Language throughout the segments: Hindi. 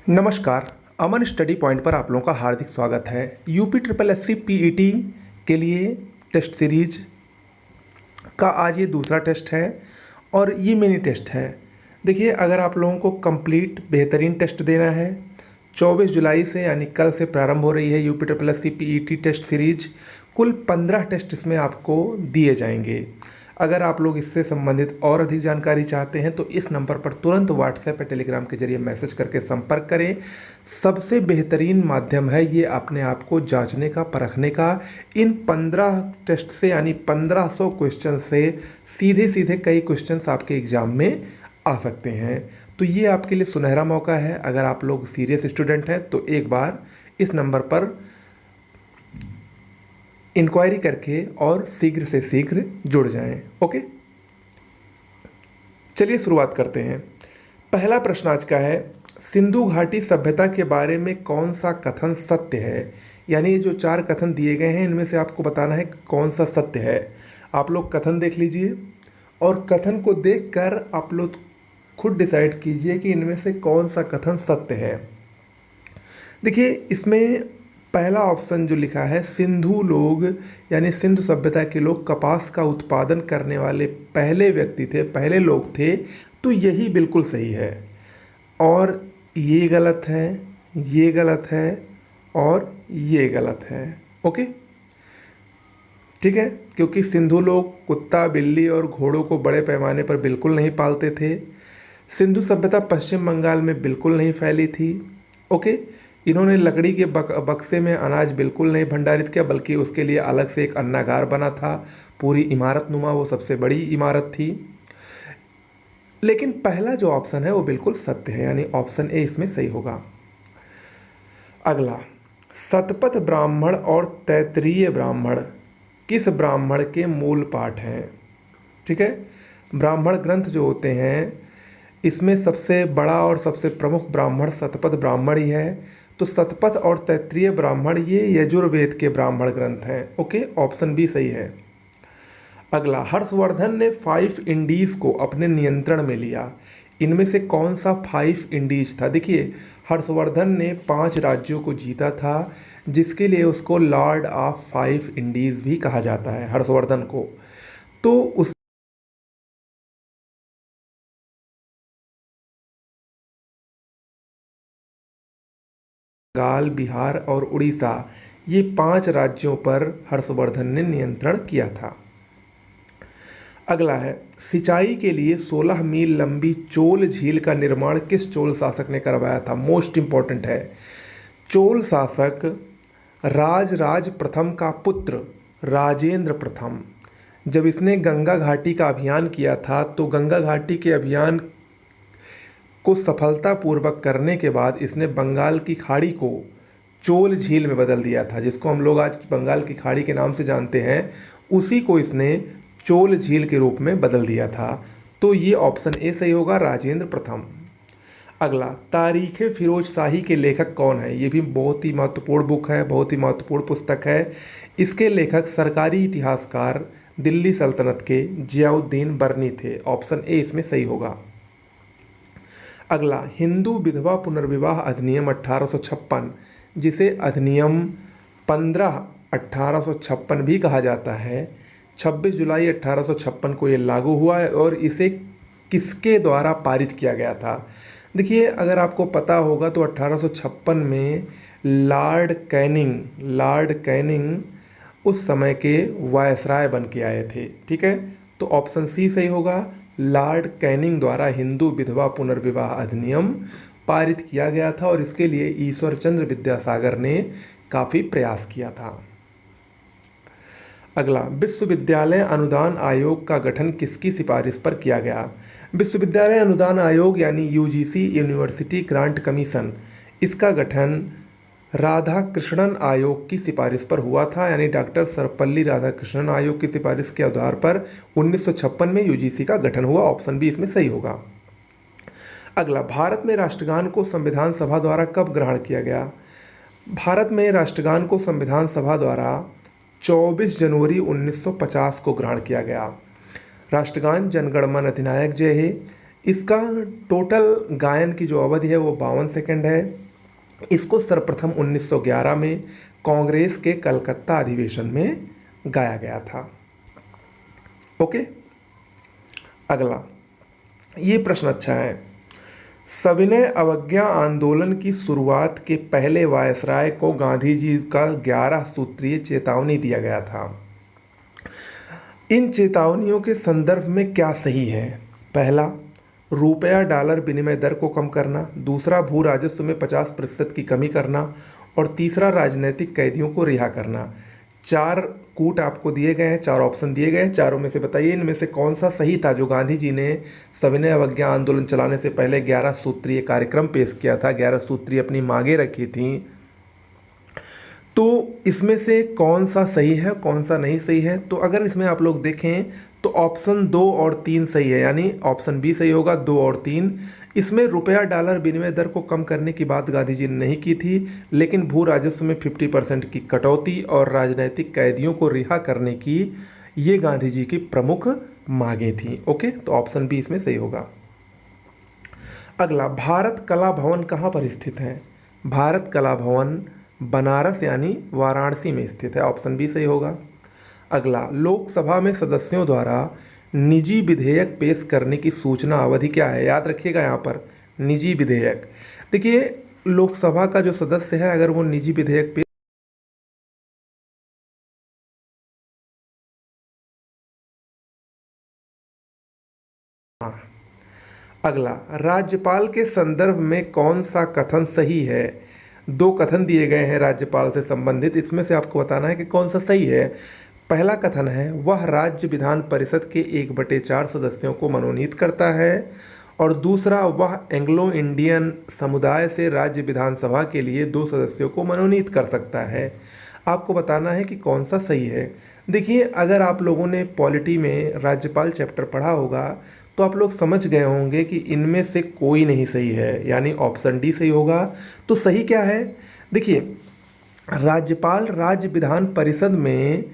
नमस्कार। अमन स्टडी पॉइंट पर आप लोगों का हार्दिक स्वागत है। UP triple S C PET के लिए टेस्ट सीरीज का आज ये दूसरा टेस्ट है और ये मिनी टेस्ट है। देखिए, अगर आप लोगों को कंप्लीट बेहतरीन टेस्ट देना है, 24 जुलाई से यानी कल से प्रारंभ हो रही है UP triple S C PET test series. कुल 15 टेस्ट इसमें आपको दिए जाएंगे। अगर आप लोग इससे संबंधित और अधिक जानकारी चाहते हैं तो इस नंबर पर तुरंत व्हाट्सएप या टेलीग्राम के जरिए मैसेज करके संपर्क करें। सबसे बेहतरीन माध्यम है ये अपने आप को जांचने का, परखने का। इन 15 टेस्ट से यानी 1500 क्वेश्चन से सीधे सीधे कई क्वेश्चंस आपके एग्जाम में आ सकते हैं। तो ये आपके लिए सुनहरा मौका है। अगर आप लोग सीरियस स्टूडेंट हैं तो एक बार इस नंबर पर इंक्वायरी करके और शीघ्र से शीघ्र जुड़ जाएं। ओके, चलिए शुरुआत करते हैं। पहला प्रश्न आज का है, सिंधु घाटी सभ्यता के बारे में कौन सा कथन सत्य है। यानी ये जो 4 कथन दिए गए हैं इनमें से आपको बताना है कौन सा सत्य है। आप लोग कथन देख लीजिए और कथन को देखकर आप लोग खुद डिसाइड कीजिए कि इनमें से कौन सा कथन सत्य है। देखिए, इसमें पहला ऑप्शन जो लिखा है, सिंधु लोग यानी सिंधु सभ्यता के लोग कपास का उत्पादन करने वाले पहले व्यक्ति थे, पहले लोग थे, तो यही बिल्कुल सही है। और ये गलत है, ये गलत है और ये गलत है। ओके, ठीक है, क्योंकि सिंधु लोग कुत्ता, बिल्ली और घोड़ों को बड़े पैमाने पर बिल्कुल नहीं पालते थे। सिंधु सभ्यता पश्चिम बंगाल में बिल्कुल नहीं फैली थी। ओके, इन्होंने लकड़ी के बक्से में अनाज बिल्कुल नहीं भंडारित किया, बल्कि उसके लिए अलग से एक अन्नागार बना था। पूरी इमारत नुमा, वो सबसे बड़ी इमारत थी। लेकिन पहला जो ऑप्शन है वो बिल्कुल सत्य है, यानी ऑप्शन ए इसमें सही होगा। अगला, शतपथ ब्राह्मण और तैत्तिरीय ब्राह्मण किस ब्राह्मण के मूल पाठ हैं। ठीक है, ब्राह्मण ग्रंथ जो होते हैं इसमें सबसे बड़ा और सबसे प्रमुख ब्राह्मण शतपथ ब्राह्मण ही है। तो शतपथ और तैत्तिरीय ब्राह्मण ये यजुर्वेद के ब्राह्मण ग्रंथ हैं। ओके, ऑप्शन बी सही है। अगला, हर्षवर्धन ने 5 इंडीज को अपने नियंत्रण में लिया। इनमें से कौन सा 5 इंडीज था। देखिए, हर्षवर्धन ने 5 राज्यों को जीता था, जिसके लिए उसको लॉर्ड ऑफ 5 इंडीज भी कहा जाता है, हर्षवर्धन को। तो उस बंगाल, बिहार और उड़ीसा, ये 5 राज्यों पर हर्षवर्धन ने नियंत्रण किया था। अगला है, सिंचाई के लिए 16 मील लंबी चोल झील का निर्माण किस चोल शासक ने करवाया था। मोस्ट इंपॉर्टेंट है। चोल शासक राजराज प्रथम का पुत्र राजेंद्र प्रथम, जब इसने गंगा घाटी का अभियान किया था, तो गंगा घाटी के अभियान को सफलतापूर्वक करने के बाद इसने बंगाल की खाड़ी को चोल झील में बदल दिया था, जिसको हम लोग आज बंगाल की खाड़ी के नाम से जानते हैं। उसी को इसने चोल झील के रूप में बदल दिया था। तो ये ऑप्शन ए सही होगा, राजेंद्र प्रथम। अगला, तारीख़ फिरोज शाही के लेखक कौन है। ये भी बहुत ही महत्वपूर्ण बुक है, बहुत ही महत्वपूर्ण पुस्तक है। इसके लेखक सरकारी इतिहासकार दिल्ली सल्तनत के जियाउद्दीन बर्नी थे। ऑप्शन ए इसमें सही होगा। अगला, हिंदू विधवा पुनर्विवाह अधिनियम 1856, जिसे अधिनियम 15/1856 भी कहा जाता है, 26 जुलाई 1856 को ये लागू हुआ है और इसे किसके द्वारा पारित किया गया था। देखिए, अगर आपको पता होगा तो 1856 में लॉर्ड कैनिंग उस समय के वायसराय बन के आए थे। ठीक है, तो ऑप्शन सी सही होगा। लॉर्ड कैनिंग द्वारा हिंदू विधवा पुनर्विवाह अधिनियम पारित किया गया था और इसके लिए ईश्वर चंद्र विद्यासागर ने काफ़ी प्रयास किया था। अगला, विश्वविद्यालय अनुदान आयोग का गठन किसकी सिफारिश पर किया गया। विश्वविद्यालय अनुदान आयोग यानी यूजीसी, यूनिवर्सिटी ग्रांट कमीशन, इसका गठन राधा कृष्णन आयोग की सिफारिश पर हुआ था, यानी डॉक्टर सर्वपल्ली राधाकृष्णन आयोग की सिफारिश के आधार पर 1956 में यूजीसी का गठन हुआ। ऑप्शन बी इसमें सही होगा। अगला, भारत में राष्ट्रगान को संविधान सभा द्वारा कब ग्रहण किया गया। भारत में राष्ट्रगान को संविधान सभा द्वारा 24 जनवरी 1950 को ग्रहण किया गया। राष्ट्रगान जनगण मन अधिनायक जय हे, इसका टोटल गायन की जो अवधि है वो 52 सेकंड है। इसको सर्वप्रथम 1911 में कांग्रेस के कलकत्ता अधिवेशन में गाया गया था। ओके, अगला ये प्रश्न अच्छा है। सविनय अवज्ञा आंदोलन की शुरुआत के पहले वायसराय को गांधी जी का 11 सूत्रीय चेतावनी दिया गया था। इन चेतावनियों के संदर्भ में क्या सही है? पहला, रुपया डॉलर विनिमय दर को कम करना। दूसरा, भू राजस्व में 50% की कमी करना। और तीसरा, राजनीतिक कैदियों को रिहा करना। 4 कूट आपको दिए गए हैं, 4 ऑप्शन दिए गए हैं। चारों में से बताइए इनमें से कौन सा सही था जो गांधी जी ने सविनय अवज्ञा आंदोलन चलाने से पहले 11 सूत्रीय कार्यक्रम पेश किया था, 11 सूत्रीय अपनी मांगे रखी थी। तो इसमें से कौन सा सही है, कौन सा नहीं सही है? तो अगर इसमें आप लोग देखें तो ऑप्शन 2 और 3 सही है, यानी ऑप्शन बी सही होगा, 2 और 3। इसमें रुपया डॉलर विनिमय दर को कम करने की बात गांधी जी ने नहीं की थी, लेकिन भू राजस्व में 50% की कटौती और राजनैतिक कैदियों को रिहा करने की ये गांधी जी की प्रमुख मांगें थी। ओके, तो ऑप्शन बी इसमें सही होगा। अगला, भारत कला भवन कहाँ पर स्थित है? भारत कला भवन बनारस यानी वाराणसी में स्थित है, ऑप्शन बी सही होगा। अगला, लोकसभा में सदस्यों द्वारा निजी विधेयक पेश करने की सूचना अवधि क्या है? याद रखिएगा यहाँ पर निजी विधेयक। देखिए, लोकसभा का जो सदस्य है अगर वो निजी विधेयक पेश अगला, राज्यपाल के संदर्भ में कौन सा कथन सही है? 2 कथन दिए गए हैं राज्यपाल से संबंधित, इसमें से आपको बताना है कि कौन सा सही है। पहला कथन है, वह राज्य विधान परिषद के 1/4 सदस्यों को मनोनीत करता है। और दूसरा, वह एंग्लो इंडियन समुदाय से राज्य विधानसभा के लिए 2 सदस्यों को मनोनीत कर सकता है। आपको बताना है कि कौन सा सही है। देखिए, अगर आप लोगों ने पॉलिटी में राज्यपाल चैप्टर पढ़ा होगा तो आप लोग समझ गए होंगे कि इनमें से कोई नहीं सही है, यानी ऑप्शन डी सही होगा। तो सही क्या है? देखिए, राज्यपाल राज्य विधान परिषद में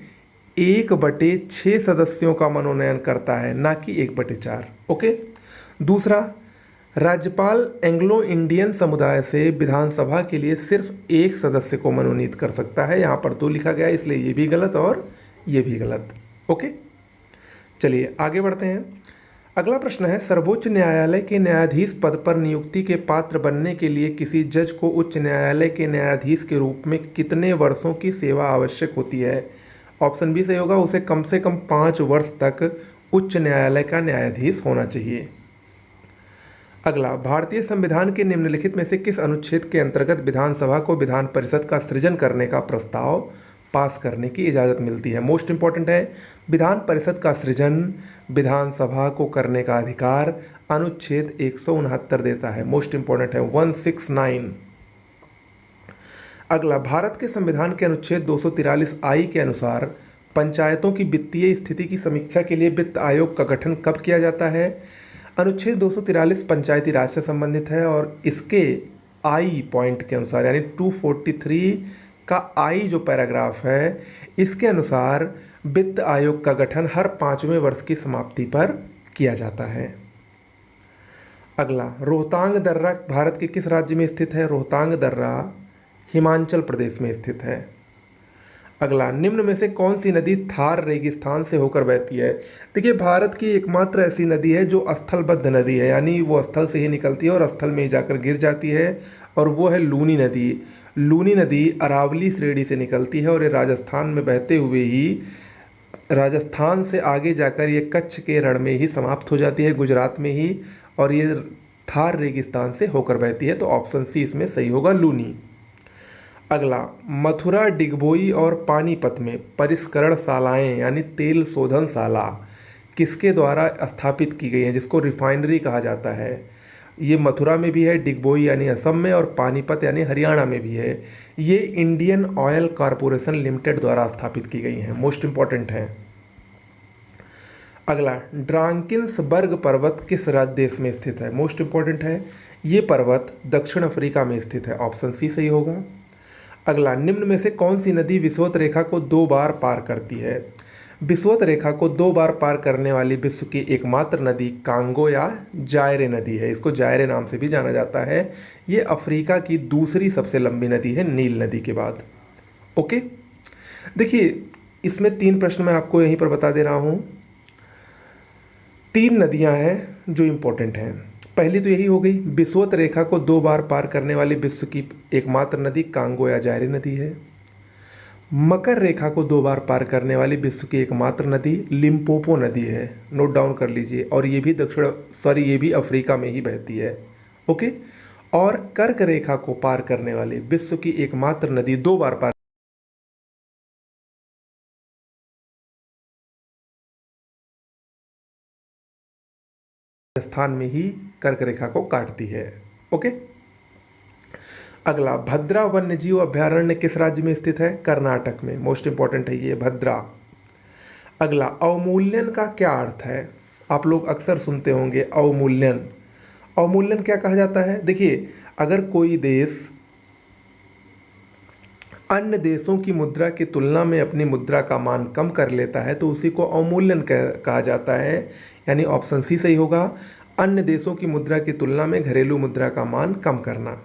1/6 सदस्यों का मनोनयन करता है, ना कि 1/4। ओके। दूसरा, राज्यपाल एंग्लो इंडियन समुदाय से विधानसभा के लिए सिर्फ 1 सदस्य को मनोनीत कर सकता है। यहाँ पर 2 लिखा गया है, इसलिए ये भी गलत और ये भी गलत। ओके, चलिए आगे बढ़ते हैं। अगला प्रश्न है, सर्वोच्च न्यायालय के न्यायाधीश पद पर नियुक्ति के पात्र बनने के लिए किसी जज को उच्च न्यायालय के न्यायाधीश के रूप में कितने वर्षों की सेवा आवश्यक होती है? ऑप्शन बी सही होगा, उसे कम से कम 5 वर्ष तक उच्च न्यायालय का न्यायाधीश होना चाहिए। अगला, भारतीय संविधान के निम्नलिखित में से किस अनुच्छेद के अंतर्गत विधानसभा को विधान परिषद का सृजन करने का प्रस्ताव पास करने की इजाज़त मिलती है? मोस्ट इंपॉर्टेंट है, विधान परिषद का सृजन विधानसभा को करने का अधिकार अनुच्छेद 169 देता है। मोस्ट इंपॉर्टेंट है 169। अगला, भारत के संविधान के अनुच्छेद 243 आई के अनुसार पंचायतों की वित्तीय स्थिति की समीक्षा के लिए वित्त आयोग का गठन कब किया जाता है? अनुच्छेद 243 पंचायती राज से संबंधित है और इसके आई पॉइंट के अनुसार, यानी 243 का आई जो पैराग्राफ है, इसके अनुसार वित्त आयोग का गठन हर 5वें वर्ष की समाप्ति पर किया जाता है। अगला, रोहतांग दर्रा भारत के किस राज्य में स्थित है? रोहतांग दर्रा हिमाचल प्रदेश में स्थित है। अगला, निम्न में से कौन सी नदी थार रेगिस्तान से होकर बहती है? देखिए, भारत की एकमात्र ऐसी नदी है जो स्थलबद्ध नदी है, यानी वो स्थल से ही निकलती है और स्थल में ही जाकर गिर जाती है, और वो है लूनी नदी। लूनी नदी अरावली श्रेणी से निकलती है और ये राजस्थान में बहते हुए ही राजस्थान से आगे जाकर ये कच्छ के रण में ही समाप्त हो जाती है, गुजरात में ही, और ये थार रेगिस्तान से होकर बहती है। तो ऑप्शन सी इसमें सही होगा, लूनी। अगला, मथुरा, डिगबोई और पानीपत में परिष्करण शालाएँ यानी तेल शोधन शाला किसके द्वारा स्थापित की गई हैं, जिसको रिफाइनरी कहा जाता है? ये मथुरा में भी है, डिगबोई यानी असम में, और पानीपत यानी हरियाणा में भी है। ये इंडियन ऑयल कॉरपोरेशन लिमिटेड द्वारा स्थापित की गई हैं। मोस्ट इंपॉर्टेंट है। अगला, ड्रांकिन्सबर्ग पर्वत किस राज्य देश में स्थित है? मोस्ट इंपॉर्टेंट है, ये पर्वत दक्षिण अफ्रीका में स्थित है। ऑप्शन सी सही होगा। अगला, निम्न में से कौन सी नदी विषुवत रेखा को 2 बार पार करती है? विषुवत रेखा को 2 बार पार करने वाली विश्व की एकमात्र नदी कांगो या जायरे नदी है। इसको जायरे नाम से भी जाना जाता है। ये अफ्रीका की दूसरी सबसे लंबी नदी है नील नदी के बाद। ओके, देखिए इसमें 3 प्रश्न मैं आपको यहीं पर बता दे रहा हूँ। 3 नदियाँ हैं जो इम्पोर्टेंट हैं। पहली तो यही हो गई, विषुवत रेखा को 2 बार पार करने वाली विश्व की एकमात्र नदी कांगो या जायरे नदी है। मकर रेखा को 2 बार पार करने वाली विश्व की एकमात्र नदी लिम्पोपो नदी है। नोट डाउन कर लीजिए। और ये भी ये भी अफ्रीका में ही बहती है। ओके, और कर्क रेखा को पार करने वाली विश्व की एकमात्र नदी 2 बार पार स्थान में ही कर्क रेखा को काटती है। ओके, अगला, भद्रा वन्यजीव अभयारण्य किस राज्य में स्थित है? कर्नाटक में। मोस्ट इंपॉर्टेंट है ये भद्रा। अगला, अवमूल्यन का क्या अर्थ है? आप लोग अक्सर सुनते होंगे अवमूल्यन। अवमूल्यन क्या कहा जाता है? देखिए, अगर कोई देश अन्य देशों की मुद्रा की तुलना में अपनी मुद्रा का मान कम कर लेता है तो उसी को अवमूल्यन कहा जाता है। यानी ऑप्शन सी सही होगा, अन्य देशों की मुद्रा की तुलना में घरेलू मुद्रा का मान कम करना।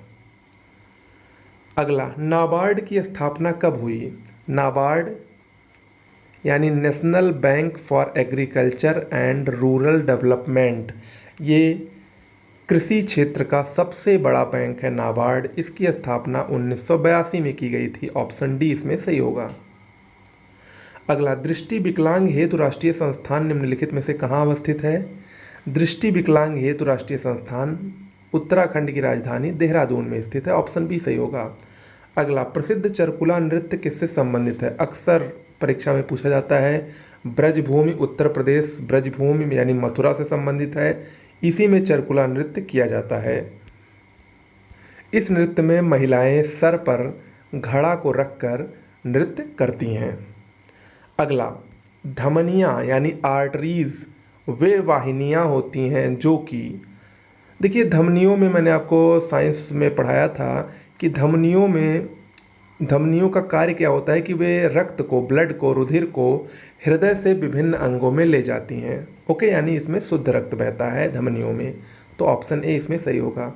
अगला, नाबार्ड की स्थापना कब हुई? नाबार्ड यानी national bank for agriculture and rural development, ये कृषि क्षेत्र का सबसे बड़ा बैंक है नाबार्ड। इसकी स्थापना 1982 में की गई थी। ऑप्शन डी इसमें सही होगा। अगला, दृष्टि विकलांग हेतु राष्ट्रीय संस्थान निम्नलिखित में से कहाँ अवस्थित है? दृष्टि विकलांग हेतु राष्ट्रीय संस्थान उत्तराखंड की राजधानी देहरादून में स्थित है। ऑप्शन बी सही होगा। अगला, प्रसिद्ध चरकुला नृत्य किससे संबंधित है? अक्सर परीक्षा में पूछा जाता है। ब्रजभूमि उत्तर प्रदेश, ब्रजभूमि यानी मथुरा से संबंधित है। इसी में चरकुला नृत्य किया जाता है। इस नृत्य में महिलाएं सर पर घड़ा को रखकर नृत्य करती हैं। अगला, धमनियाँ यानी आर्टरीज वे वाहिनियाँ होती हैं जो कि, देखिए धमनियों में मैंने आपको साइंस में पढ़ाया था कि धमनियों का कार्य क्या होता है कि वे रक्त को, ब्लड को, रुधिर को हृदय से विभिन्न अंगों में ले जाती हैं। ओके, यानी इसमें शुद्ध रक्त बहता है धमनियों में। तो ऑप्शन ए इसमें सही होगा।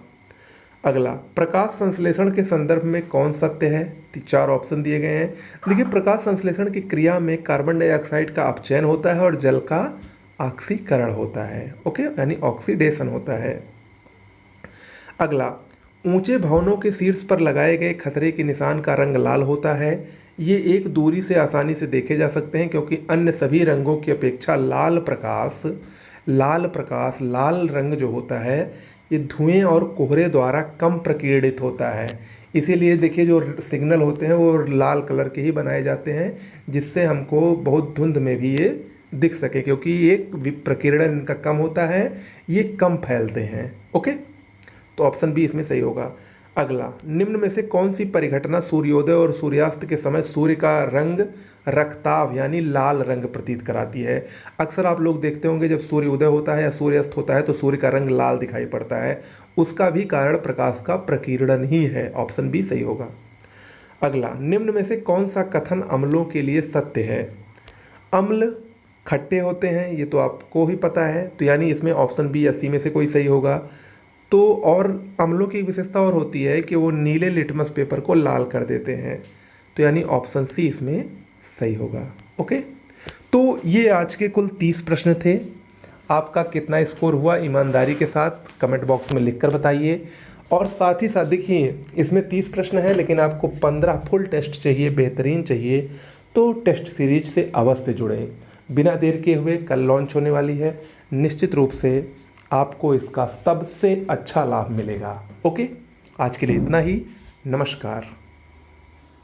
अगला, प्रकाश संश्लेषण के संदर्भ में कौन सत्य है? 4 ऑप्शन दिए गए हैं। देखिए, प्रकाश संश्लेषण की क्रिया में कार्बन डाइऑक्साइड का अपचयन होता है और जल का ऑक्सीकरण होता है। ओके, यानी ऑक्सीडेशन होता है। अगला, ऊंचे भवनों के शीर्ष पर लगाए गए खतरे के निशान का रंग लाल होता है। ये एक दूरी से आसानी से देखे जा सकते हैं क्योंकि अन्य सभी रंगों की अपेक्षा लाल रंग जो होता है ये धुएं और कोहरे द्वारा कम प्रकीर्णित होता है। इसीलिए देखिए जो सिग्नल होते हैं वो लाल कलर के ही बनाए जाते हैं जिससे हमको बहुत धुंध में भी ये दिख सके, क्योंकि ये प्रकीर्णन इनका कम होता है, ये कम फैलते हैं। ओके, तो ऑप्शन बी इसमें सही होगा। अगला, निम्न में से कौन सी परिघटना सूर्योदय और सूर्यास्त के समय सूर्य का रंग रक्ताभ यानी लाल रंग प्रतीत कराती है? अक्सर आप लोग देखते होंगे जब सूर्य उदय होता है या सूर्यास्त होता है तो सूर्य का रंग लाल दिखाई पड़ता है। उसका भी कारण प्रकाश का प्रकीर्णन ही है। ऑप्शन बी सही होगा। अगला, निम्न में से कौन सा कथन अम्लों के लिए सत्य है? अम्ल खट्टे होते हैं, ये तो आपको ही पता है, तो यानी इसमें ऑप्शन बी या सी में से कोई सही होगा। तो और अम्लों की विशेषता और होती है कि वो नीले लिटमस पेपर को लाल कर देते हैं, तो यानी ऑप्शन सी इसमें सही होगा। ओके, तो ये आज के कुल 30 प्रश्न थे। आपका कितना स्कोर हुआ ईमानदारी के साथ कमेंट बॉक्स में लिखकर बताइए। और साथ ही साथ देखिए इसमें 30 प्रश्न हैं लेकिन आपको 15 फुल टेस्ट चाहिए, बेहतरीन चाहिए, तो टेस्ट सीरीज से अवश्य जुड़ें। बिना देर किए हुए कल लॉन्च होने वाली है, निश्चित रूप से आपको इसका सबसे अच्छा लाभ मिलेगा। ओके, आज के लिए इतना ही। नमस्कार।